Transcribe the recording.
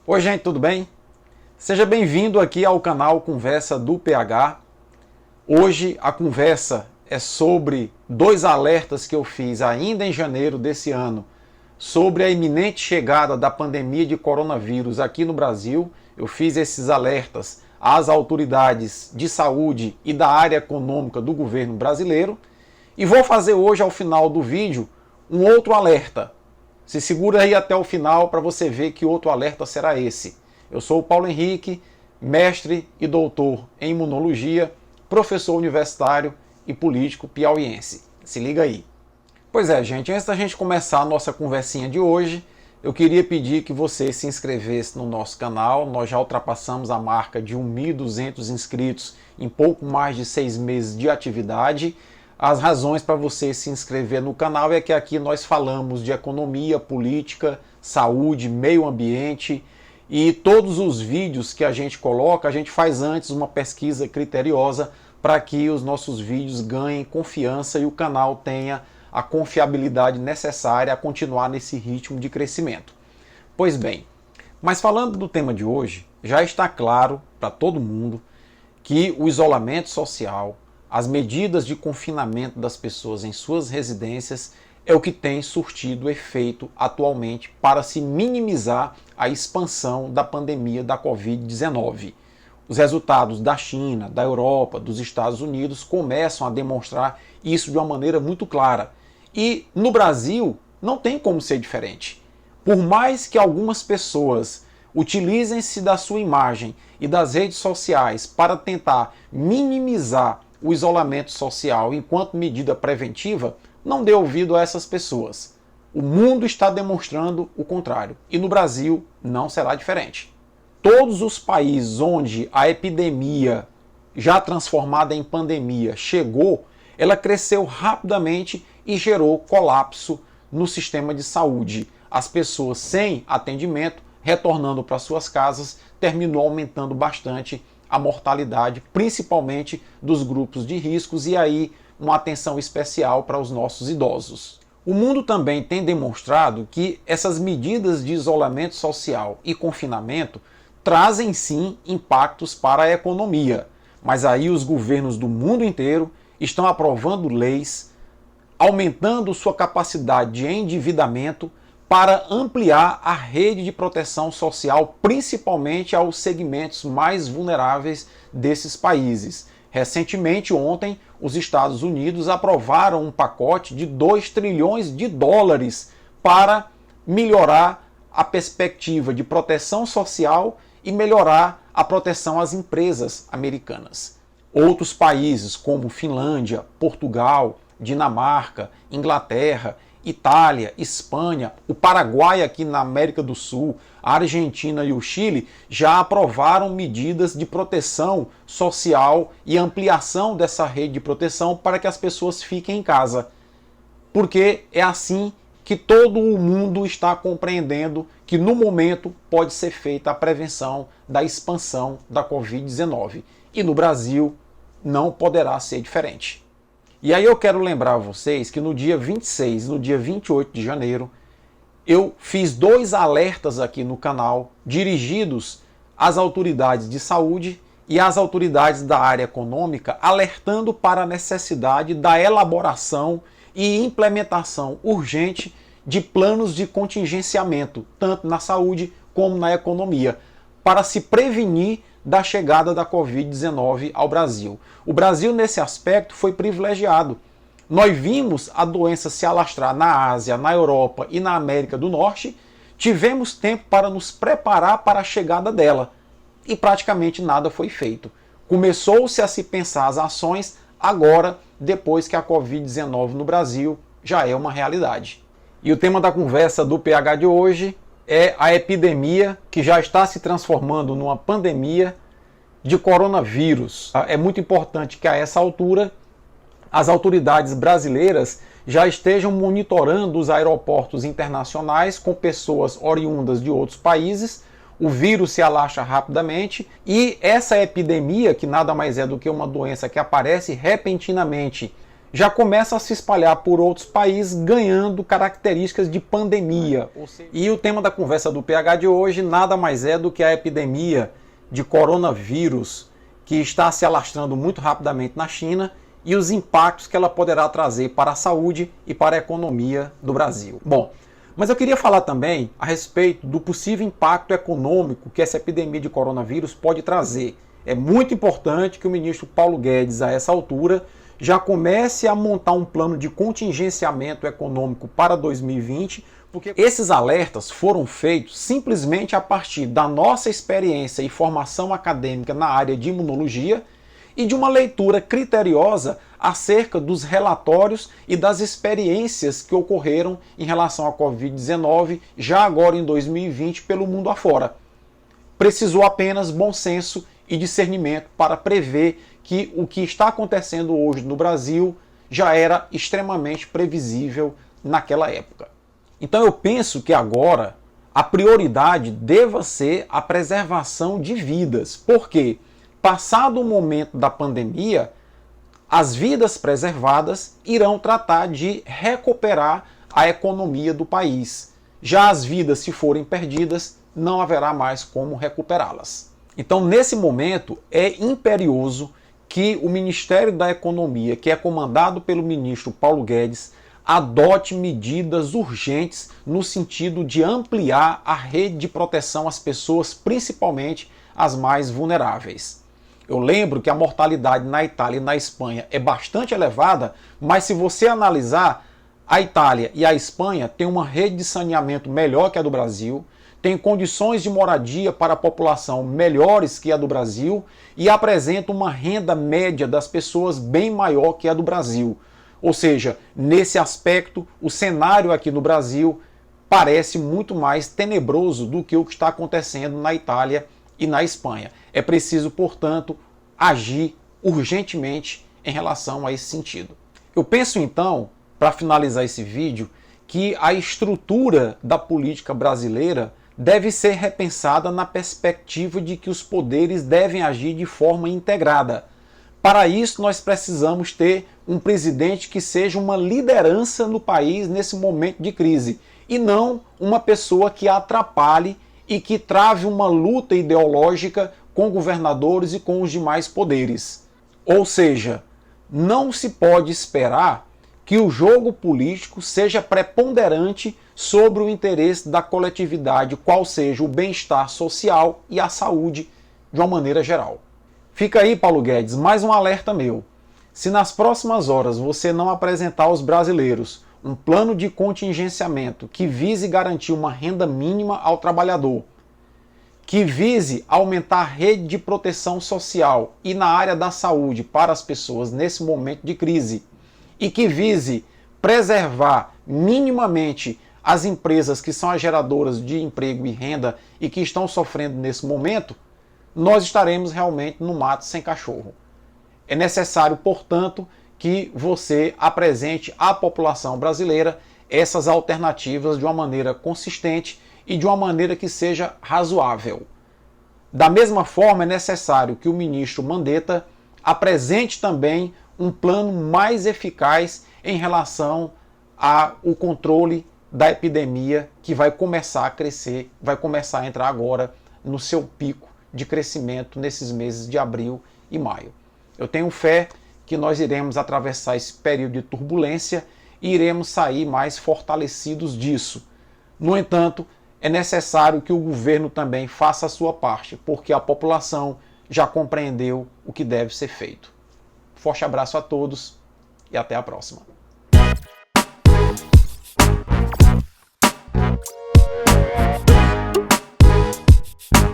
Oi gente, tudo bem? Seja bem-vindo aqui ao canal Conversa do PH. Hoje a conversa é sobre dois alertas que eu fiz ainda em janeiro desse ano sobre a iminente chegada da pandemia de coronavírus aqui no Brasil. Eu fiz esses alertas às autoridades de saúde e da área econômica do governo brasileiro e vou fazer hoje, ao final do vídeo, um outro alerta. Se segura aí até o final para você ver que outro alerta será esse. Eu sou o Paulo Henrique, mestre e doutor em imunologia, professor universitário e político piauiense. Se liga aí. Pois é, gente, antes da gente começar a nossa conversinha de hoje, eu queria pedir que você se inscrevesse no nosso canal. Nós já ultrapassamos a marca de 1.200 inscritos em pouco mais de 6 meses de atividade. As razões para você se inscrever no canal é que aqui nós falamos de economia, política, saúde, meio ambiente e todos os vídeos que a gente coloca, a gente faz antes uma pesquisa criteriosa para que os nossos vídeos ganhem confiança e o canal tenha a confiabilidade necessária a continuar nesse ritmo de crescimento. Pois bem, mas falando do tema de hoje, já está claro para todo mundo que o isolamento social, as medidas de confinamento das pessoas em suas residências é o que tem surtido efeito atualmente para se minimizar a expansão da pandemia da Covid-19. Os resultados da China, da Europa, dos Estados Unidos começam a demonstrar isso de uma maneira muito clara. E no Brasil não tem como ser diferente. Por mais que algumas pessoas utilizem-se da sua imagem e das redes sociais para tentar minimizar o isolamento social enquanto medida preventiva, não dê ouvido a essas pessoas. O mundo está demonstrando o contrário. E no Brasil não será diferente. Todos os países onde a epidemia, já transformada em pandemia, chegou, ela cresceu rapidamente e gerou colapso no sistema de saúde. As pessoas sem atendimento, retornando para suas casas, terminou aumentando bastante a mortalidade, principalmente dos grupos de riscos, e aí uma atenção especial para os nossos idosos. O mundo também tem demonstrado que essas medidas de isolamento social e confinamento trazem sim impactos para a economia, mas aí os governos do mundo inteiro estão aprovando leis, aumentando sua capacidade de endividamento para ampliar a rede de proteção social, principalmente aos segmentos mais vulneráveis desses países. Recentemente, ontem, os Estados Unidos aprovaram um pacote de 2 trilhões de dólares para melhorar a perspectiva de proteção social e melhorar a proteção às empresas americanas. Outros países, como Finlândia, Portugal, Dinamarca, Inglaterra, Itália, Espanha, o Paraguai aqui na América do Sul, a Argentina e o Chile já aprovaram medidas de proteção social e ampliação dessa rede de proteção para que as pessoas fiquem em casa. Porque é assim que todo o mundo está compreendendo que no momento pode ser feita a prevenção da expansão da Covid-19. E no Brasil não poderá ser diferente. E aí eu quero lembrar a vocês que no dia 26 e no dia 28 de janeiro, eu fiz 2 alertas aqui no canal dirigidos às autoridades de saúde e às autoridades da área econômica, alertando para a necessidade da elaboração e implementação urgente de planos de contingenciamento, tanto na saúde como na economia, para se prevenir da chegada da Covid-19 ao Brasil. O Brasil, nesse aspecto, foi privilegiado. Nós vimos a doença se alastrar na Ásia, na Europa e na América do Norte, tivemos tempo para nos preparar para a chegada dela e praticamente nada foi feito. Começou-se a se pensar as ações agora, depois que a Covid-19 no Brasil já é uma realidade. E o tema da conversa do PH de hoje é a epidemia que já está se transformando numa pandemia de coronavírus. É muito importante que a essa altura as autoridades brasileiras já estejam monitorando os aeroportos internacionais com pessoas oriundas de outros países. O vírus se alastra rapidamente e essa epidemia, que nada mais é do que uma doença que aparece repentinamente já começa a se espalhar por outros países, ganhando características de pandemia. E o tema da conversa do PH de hoje nada mais é do que a epidemia de coronavírus, que está se alastrando muito rapidamente na China, e os impactos que ela poderá trazer para a saúde e para a economia do Brasil. Bom, mas eu queria falar também a respeito do possível impacto econômico que essa epidemia de coronavírus pode trazer. É muito importante que o ministro Paulo Guedes, a essa altura, já comece a montar um plano de contingenciamento econômico para 2020, porque esses alertas foram feitos simplesmente a partir da nossa experiência e formação acadêmica na área de imunologia e de uma leitura criteriosa acerca dos relatórios e das experiências que ocorreram em relação à Covid-19 já agora em 2020 pelo mundo afora. Precisou apenas bom senso e discernimento para prever que o que está acontecendo hoje no Brasil já era extremamente previsível naquela época. Então eu penso que agora a prioridade deva ser a preservação de vidas, porque passado o momento da pandemia, as vidas preservadas irão tratar de recuperar a economia do país. Já as vidas, se forem perdidas, não haverá mais como recuperá-las. Então, nesse momento, é imperioso que o Ministério da Economia, que é comandado pelo ministro Paulo Guedes, adote medidas urgentes no sentido de ampliar a rede de proteção às pessoas, principalmente as mais vulneráveis. Eu lembro que a mortalidade na Itália e na Espanha é bastante elevada, mas se você analisar, a Itália e a Espanha têm uma rede de saneamento melhor que a do Brasil, têm condições de moradia para a população melhores que a do Brasil e apresentam uma renda média das pessoas bem maior que a do Brasil. Ou seja, nesse aspecto, o cenário aqui no Brasil parece muito mais tenebroso do que o que está acontecendo na Itália e na Espanha. É preciso, portanto, agir urgentemente em relação a esse sentido. Eu penso então, para finalizar esse vídeo, que a estrutura da política brasileira deve ser repensada na perspectiva de que os poderes devem agir de forma integrada. Para isso, nós precisamos ter um presidente que seja uma liderança no país nesse momento de crise, e não uma pessoa que atrapalhe e que trave uma luta ideológica com governadores e com os demais poderes. Ou seja, não se pode esperar que o jogo político seja preponderante sobre o interesse da coletividade, qual seja o bem-estar social e a saúde de uma maneira geral. Fica aí, Paulo Guedes, mais um alerta meu. Se nas próximas horas você não apresentar aos brasileiros um plano de contingenciamento que vise garantir uma renda mínima ao trabalhador, que vise aumentar a rede de proteção social e na área da saúde para as pessoas nesse momento de crise, e que vise preservar minimamente as empresas que são as geradoras de emprego e renda e que estão sofrendo nesse momento, nós estaremos realmente no mato sem cachorro. É necessário, portanto, que você apresente à população brasileira essas alternativas de uma maneira consistente e de uma maneira que seja razoável. Da mesma forma, é necessário que o ministro Mandetta apresente também um plano mais eficaz em relação ao controle da epidemia que vai começar a crescer, vai começar a entrar agora no seu pico de crescimento nesses meses de abril e maio. Eu tenho fé que nós iremos atravessar esse período de turbulência e iremos sair mais fortalecidos disso. No entanto, é necessário que o governo também faça a sua parte, porque a população já compreendeu o que deve ser feito. Forte abraço a todos e até a próxima.